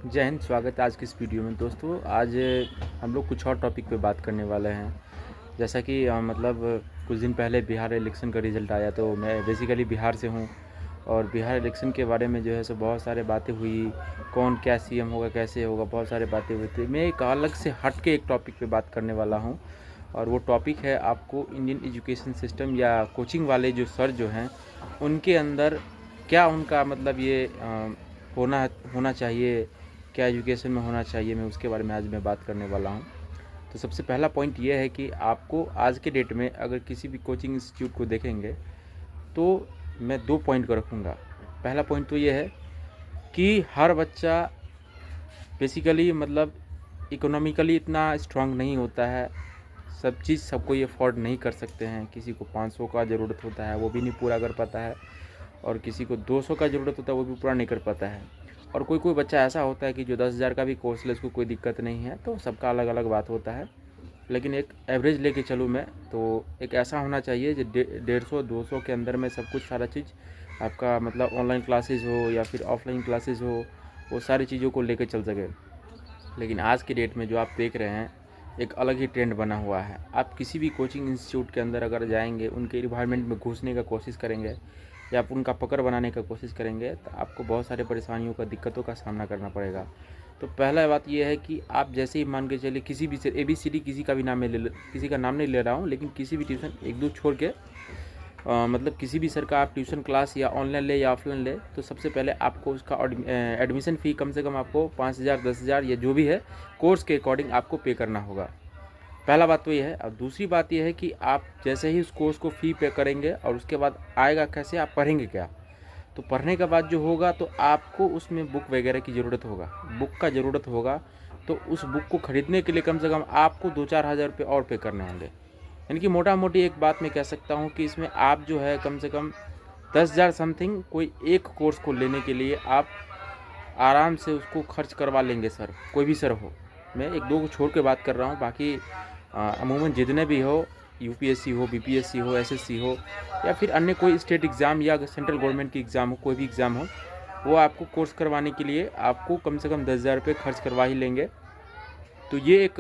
जय हिंद। स्वागत है आज की इस वीडियो में। दोस्तों, आज हम लोग कुछ और टॉपिक पे बात करने वाले हैं। जैसा कि कुछ दिन पहले बिहार इलेक्शन का रिज़ल्ट आया, तो मैं बेसिकली बिहार से हूँ और बिहार इलेक्शन के बारे में जो है सो बहुत सारे बातें हुई। कौन क्या सीएम होगा, कैसे होगा, बहुत सारे बातें हुई थी। मैं एक अलग से हट के एक टॉपिक पे बात करने वाला हूँ और वो टॉपिक है आपको इंडियन एजुकेशन सिस्टम या कोचिंग वाले जो सर जो हैं उनके अंदर क्या उनका होना होना चाहिए, क्या एजुकेशन में होना चाहिए। मैं उसके बारे में आज मैं बात करने वाला हूँ। तो सबसे पहला पॉइंट ये है कि आपको आज के डेट में अगर किसी भी कोचिंग इंस्टीट्यूट को देखेंगे तो मैं 2 पॉइंट को रखूँगा। पहला पॉइंट तो ये है कि हर बच्चा बेसिकली इकोनॉमिकली इतना स्ट्रांग नहीं होता है। सब चीज़ सबको ये अफोर्ड नहीं कर सकते हैं। किसी को 500 का ज़रूरत होता है, वो भी नहीं पूरा कर पाता है, और किसी को 200 का ज़रूरत होता है, वो भी पूरा नहीं कर पाता है। और कोई कोई बच्चा ऐसा होता है कि जो 10,000 का भी कोर्स ले, उसको कोई दिक्कत नहीं है। तो सबका अलग अलग बात होता है, लेकिन एक एवरेज लेके चलूँ मैं तो एक ऐसा होना चाहिए जो 150-200 के अंदर में सब कुछ सारा चीज़ आपका ऑनलाइन क्लासेस हो या फिर ऑफलाइन क्लासेस हो, वो सारी चीज़ों को लेके चल सके। लेकिन आज के डेट में जो आप देख रहे हैं, एक अलग ही ट्रेंड बना हुआ है। आप किसी भी कोचिंग इंस्टीट्यूट के अंदर अगर जाएंगे, उनके इन्वायरमेंट में घुसने का कोशिश करेंगे या आप उनका पकड़ बनाने का कोशिश करेंगे, तो आपको बहुत सारे परेशानियों का, दिक्कतों का सामना करना पड़ेगा। तो पहला बात यह है कि आप जैसे ही मान के चलिए, किसी भी से ABCD किसी का भी नाम किसी का नाम नहीं ले रहा हूँ, लेकिन किसी भी ट्यूशन 1-2 छोड़ के किसी भी सर का आप ट्यूशन क्लास या ऑनलाइन ले या ऑफलाइन ले, तो सबसे पहले आपको उसका एडमिशन फ़ी कम से कम आपको 5,000 10,000 या जो भी है कोर्स के अकॉर्डिंग आपको पे करना होगा। पहला बात तो ये है। और दूसरी बात ये है कि आप जैसे ही उस कोर्स को फ़ी पे करेंगे और उसके बाद आएगा कैसे, आप पढ़ेंगे क्या। तो पढ़ने के बाद जो होगा तो आपको उसमें बुक वगैरह की ज़रूरत होगा, बुक का ज़रूरत होगा। तो उस बुक को ख़रीदने के लिए कम से कम आपको 2-4 हज़ार रुपये और पे करने होंगे। यानी कि मोटा मोटी एक बात मैं कह सकता हूँ कि इसमें आप जो है कम से कम 10,000 समथिंग कोई एक कोर्स को लेने के लिए आप आराम से उसको खर्च करवा लेंगे सर, कोई भी सर हो। मैं 1-2 को छोड़ के बात कर रहा हूँ, बाकी अमूमन जितने भी हो, UPSC हो, BPSC हो, SSC हो या फिर अन्य कोई स्टेट एग्ज़ाम या सेंट्रल गवर्नमेंट की एग्ज़ाम हो, कोई भी एग्ज़ाम हो, वो आपको कोर्स करवाने के लिए आपको कम से कम 10,000 रुपये खर्च करवा ही लेंगे। तो ये एक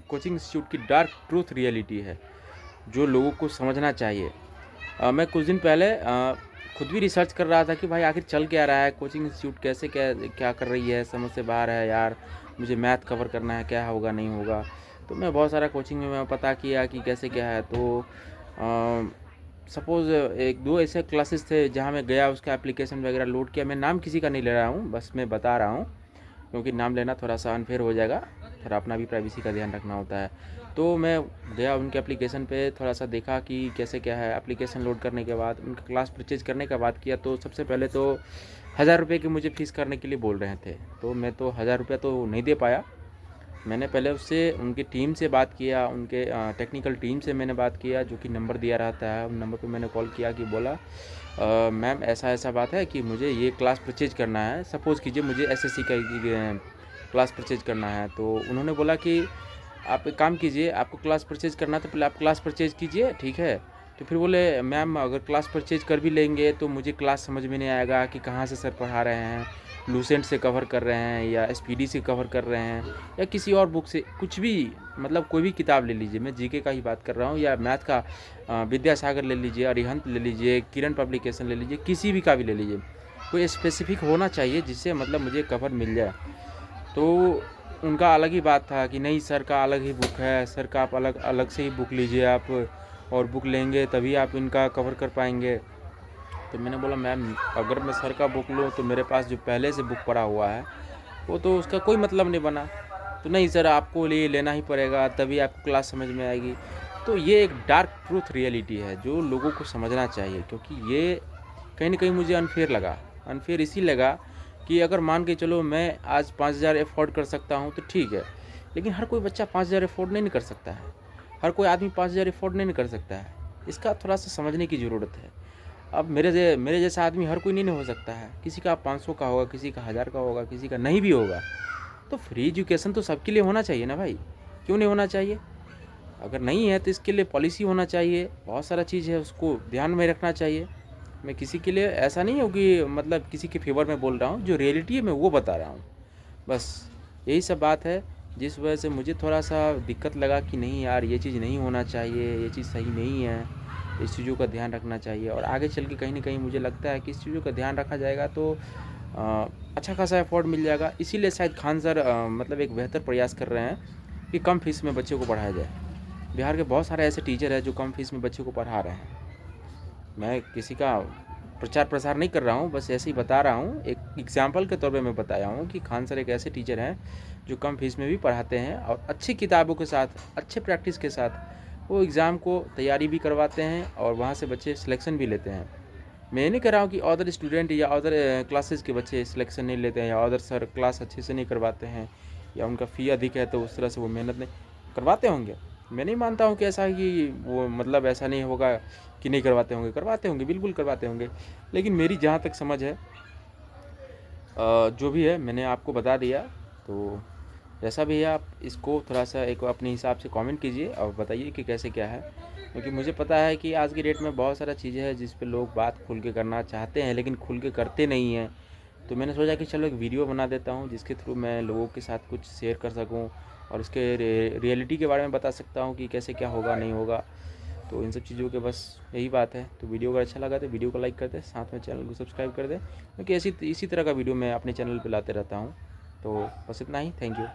कोचिंग इंस्टीट्यूट की डार्क ट्रूथ रियलिटी है जो लोगों को समझना चाहिए। मैं कुछ दिन पहले खुद भी रिसर्च कर रहा था कि भाई आखिर चल क्या रहा है, कोचिंग इंस्टीट्यूट कैसे क्या क्या कर रही है, समझ से बाहर है यार। मुझे मैथ कवर करना है, क्या होगा नहीं होगा। तो मैं बहुत सारा कोचिंग में मैं पता किया कि कैसे क्या है। तो सपोज़ 1-2 ऐसे क्लासेस थे जहाँ मैं गया, उसका एप्लीकेशन वगैरह लोड किया। मैं नाम किसी का नहीं ले रहा हूँ, बस मैं बता रहा हूँ, क्योंकि नाम लेना थोड़ा सा अनफेयर हो जाएगा, थोड़ा अपना भी प्राइवेसी का ध्यान रखना होता है। तो मैं गया उनके एप्लीकेशन पे, थोड़ा सा देखा कि कैसे क्या है। एप्लीकेशन लोड करने के बाद उनका क्लास परचेज करने का बात किया, तो सबसे पहले तो 1,000 रुपये की मुझे फ़ीस करने के लिए बोल रहे थे। तो मैं तो 1,000 रुपये तो नहीं दे पाया। मैंने पहले उससे उनकी टीम से बात किया, उनके टेक्निकल टीम से मैंने बात किया, जो कि नंबर दिया रहता है। उन नंबर पे मैंने कॉल किया कि बोला मैम ऐसा ऐसा बात है कि मुझे ये क्लास परचेज करना है। सपोज़ कीजिए मुझे SSC का क्लास परचेज करना है। तो उन्होंने बोला कि आप एक काम कीजिए, आपको क्लास परचेज करना है तो पहले आप क्लास परचेज कीजिए, ठीक है। तो फिर बोले मैम अगर क्लास परचेज कर भी लेंगे तो मुझे क्लास समझ में नहीं आएगा कि कहाँ से सर पढ़ा रहे हैं, लूसेंट से कवर कर रहे हैं या SPD से कवर कर रहे हैं या किसी और बुक से, कुछ भी कोई भी किताब ले लीजिए। मैं GK का ही बात कर रहा हूँ, या मैथ का विद्यासागर ले लीजिए, अरिहंत ले लीजिए, किरण पब्लिकेशन ले लीजिए, किसी भी का भी ले लीजिए। कोई स्पेसिफिक होना चाहिए जिससे मुझे कवर मिल जाए। तो उनका अलग ही बात था कि नहीं सर का अलग ही बुक है, सर का आप अलग अलग से ही बुक लीजिए आप, और बुक लेंगे तभी आप इनका कवर कर पाएंगे। तो मैंने बोला मैम अगर मैं सर का बुक लूँ तो मेरे पास जो पहले से बुक पड़ा हुआ है वो तो उसका कोई मतलब नहीं बना। तो नहीं सर आपको लेना ही पड़ेगा, तभी आपको क्लास समझ में आएगी। तो ये एक डार्क ट्रूथ रियलिटी है जो लोगों को समझना चाहिए, क्योंकि ये कहीं ना कहीं मुझे अनफेयर लगा। अनफेयर इसी लगा कि अगर मान के चलो मैं आज 5,000 अफोर्ड कर सकता हूँ तो ठीक है, लेकिन हर कोई बच्चा 5,000 अफोर्ड नहीं कर सकता है, हर कोई आदमी 5,000 अफोर्ड नहीं कर सकता है। इसका थोड़ा सा समझने की ज़रूरत है। अब मेरे जैसा आदमी हर कोई नहीं हो सकता है। किसी का 500 का होगा, किसी का 1,000 का होगा, किसी का नहीं भी होगा। तो फ्री एजुकेशन तो सबके लिए होना चाहिए ना भाई, क्यों नहीं होना चाहिए। अगर नहीं है तो इसके लिए पॉलिसी होना चाहिए, बहुत सारा चीज़ है उसको ध्यान में रखना चाहिए। मैं किसी के लिए ऐसा नहीं हूँ कि किसी के फेवर में बोल रहा हूँ, जो रियलिटी है मैं वो बता रहा हूँ। बस यही सब बात है, जिस वजह से मुझे थोड़ा सा दिक्कत लगा कि नहीं यार, ये चीज़ नहीं होना चाहिए, ये चीज़ सही नहीं है, इस चीज़ों का ध्यान रखना चाहिए। और आगे चल के कहीं ना कहीं मुझे लगता है कि इस चीज़ों का ध्यान रखा जाएगा तो अच्छा खासा एफर्ट मिल जाएगा। इसीलिए शायद खान सर मतलब एक बेहतर प्रयास कर रहे हैं कि कम फीस में बच्चों को पढ़ाया जाए। बिहार के बहुत सारे ऐसे टीचर हैं जो कम फीस में बच्चों को पढ़ा रहे हैं। मैं किसी का प्रचार प्रसार नहीं कर रहा हूँ, बस ऐसे ही बता रहा हूँ, एक एग्जाम्पल के तौर पे मैं बताया हूँ कि खान सर एक ऐसे टीचर हैं जो कम फीस में भी पढ़ाते हैं और अच्छी किताबों के साथ, अच्छे प्रैक्टिस के साथ वो एग्ज़ाम को तैयारी भी करवाते हैं और वहाँ से बच्चे सिलेक्शन भी लेते हैं। मैं ये नहीं कह रहा हूँ कि अदर स्टूडेंट या अदर क्लासेस के बच्चे सिलेक्शन नहीं लेते हैं, या अदर सर क्लास अच्छे से नहीं करवाते हैं, या उनका फ़ी अधिक है तो उस तरह से वो मेहनत नहीं करवाते होंगे। मैं नहीं मानता हूँ कि ऐसा कि वो मतलब ऐसा नहीं होगा कि नहीं करवाते होंगे, बिल्कुल करवाते होंगे। लेकिन मेरी जहाँ तक समझ है, जो भी है मैंने आपको बता दिया। तो जैसा भी है आप इसको थोड़ा सा एक अपने हिसाब से कमेंट कीजिए और बताइए कि कैसे क्या है, क्योंकि मुझे पता है कि आज की डेट में बहुत सारा चीज़ें हैं जिस पे लोग बात खुल के करना चाहते हैं लेकिन खुल के करते नहीं हैं। तो मैंने सोचा कि चलो एक वीडियो बना देता हूँ जिसके थ्रू मैं लोगों के साथ कुछ शेयर कर सकूँ और उसके रियलिटी के बारे में बता सकता हूँ कि कैसे क्या होगा नहीं होगा। तो इन सब चीज़ों के बस यही बात है। तो वीडियो अगर अच्छा लगा तो वीडियो को लाइक कर दें, साथ में चैनल को सब्सक्राइब कर दें, क्योंकि इसी तरह का वीडियो मैं अपने चैनल पर लाते रहता हूँ। तो बस इतना ही, थैंक यू।